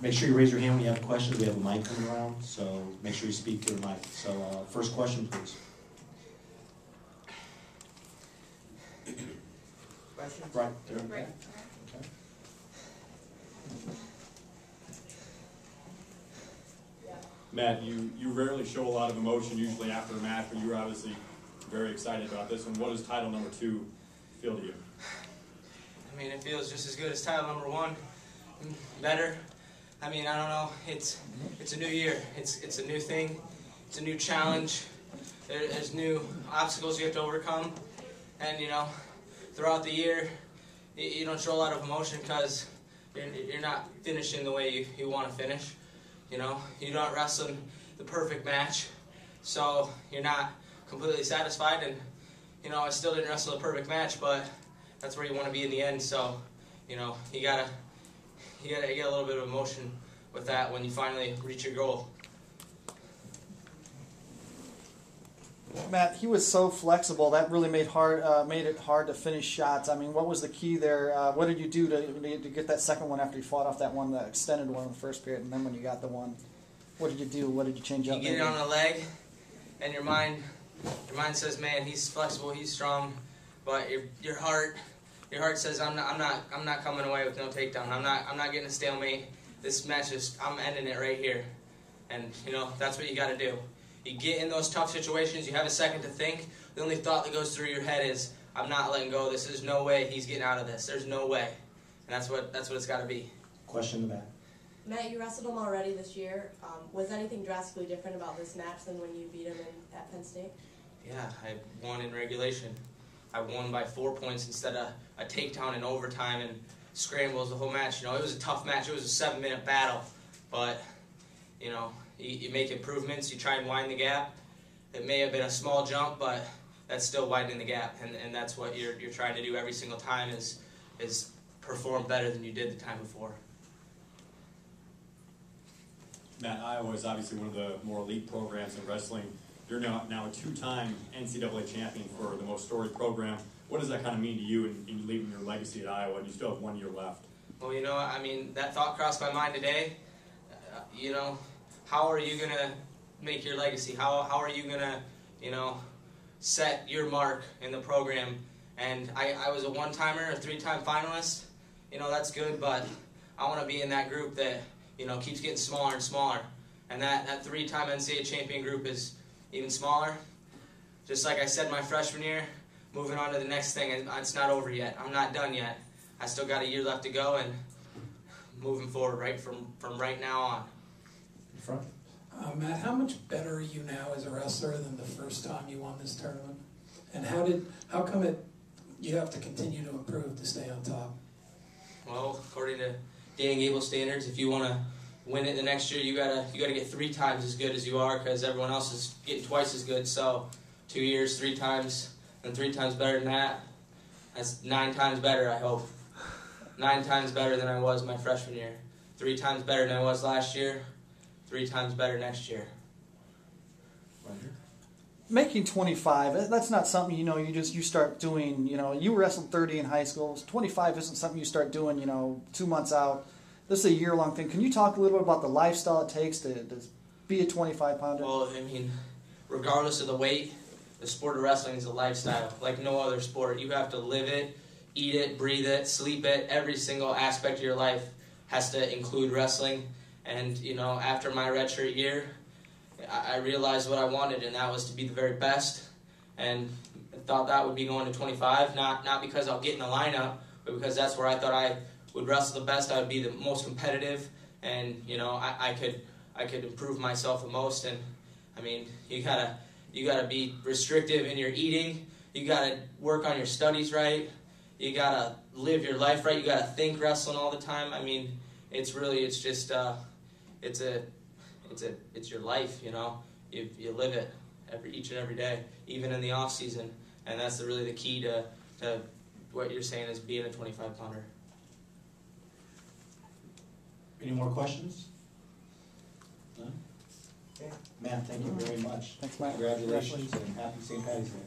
Make sure you raise your hand when you have questions. We have a mic coming around, so make sure you speak to the mic. So first question, please. Questions? Right there. Right. Okay. Matt, you rarely show a lot of emotion usually after a match, but you were obviously very excited about this one. What does title number 2 feel to you? I mean, it feels just as good as title number 1. Better. I mean, I don't know. It's a new year. It's a new thing. It's a new challenge. There's new obstacles you have to overcome. And, you know, throughout the year, you don't show a lot of emotion because you're not finishing the way you want to finish. You know, you're not wrestling the perfect match, so you're not completely satisfied. And, you know, I still didn't wrestle a perfect match, but that's where you want to be in the end. So, you know, you gotta get a little bit of emotion with that when you finally reach your goal. Matt, he was so flexible. That really made it hard to finish shots. I mean, what was the key there? What did you do to get that second one after you fought off that one, that extended one in the first period, and then when you got the one, what did you do? What did you change up? You get it on the leg, and your mind says, "Man, he's flexible, he's strong," but your heart says, "I'm not coming away with no takedown. I'm not getting a stalemate. This match I'm ending it right here," and you know that's what you got to do. You get in those tough situations, you have a second to think. The only thought that goes through your head is, I'm not letting go. There's no way he's getting out of this. There's no way. And that's what it's got to be. Question in the back. Matt, you wrestled him already this year. Was anything drastically different about this match than when you beat him at Penn State? Yeah, I won in regulation. I won by 4 points instead of a takedown in overtime and scrambles the whole match. You know, it was a tough match. It was a 7-minute battle. But, you know, you make improvements, you try and widen the gap. It may have been a small jump, but that's still widening the gap, and that's what you're trying to do every single time is perform better than you did the time before. Matt, Iowa is obviously one of the more elite programs in wrestling. You're now a 2-time NCAA champion for the most storied program. What does that kind of mean to you in leaving your legacy at Iowa, and you still have 1 year left? Well, you know, I mean, that thought crossed my mind today. You know, how are you going to make your legacy? How are you going to, you know, set your mark in the program? And I was a 1-timer, a 3-time finalist. You know, that's good, but I want to be in that group that, you know, keeps getting smaller and smaller. And that 3-time NCAA champion group is even smaller. Just like I said my freshman year, moving on to the next thing. It's not over yet. I'm not done yet. I still got a year left to go, and moving forward right from right now on. In front. Matt, how much better are you now as a wrestler than the first time you won this tournament? And how come you have to continue to improve to stay on top? Well, according to Dan Gable standards, if you want to win it the next year, you gotta get 3 times as good as you are, because everyone else is getting twice as good. So 2 years, 3 times, and 3 times better than that. That's 9 times better, I hope. 9 times better than I was my freshman year. 3 times better than I was last year. 3 times better next year. Right here. Making 25, that's not something, you know, you start doing, you know, you wrestled 30 in high school. 25 isn't something you start doing, you know, 2 months out. This is a year-long thing. Can you talk a little bit about the lifestyle it takes to be a 25-pounder? Well, I mean, regardless of the weight, the sport of wrestling is a lifestyle like no other sport. You have to live it, eat it, breathe it, sleep it. Every single aspect of your life has to include wrestling. And, you know, after my redshirt year, I realized what I wanted, and that was to be the very best. And I thought that would be going to 25, not because I'll get in the lineup, but because that's where I thought I would wrestle the best. I would be the most competitive, and, you know, I could improve myself the most. And, I mean, you gotta be restrictive in your eating. You gotta work on your studies right. You gotta live your life right. You gotta think wrestling all the time. I mean, it's your life, you know. You live it each and every day, even in the off season, and that's really the key to what you're saying is being a 25-pounder. Any more questions? No? Okay. Matt, thank you very much. Thanks, Matt. Congratulations and happy St. Patty's Day.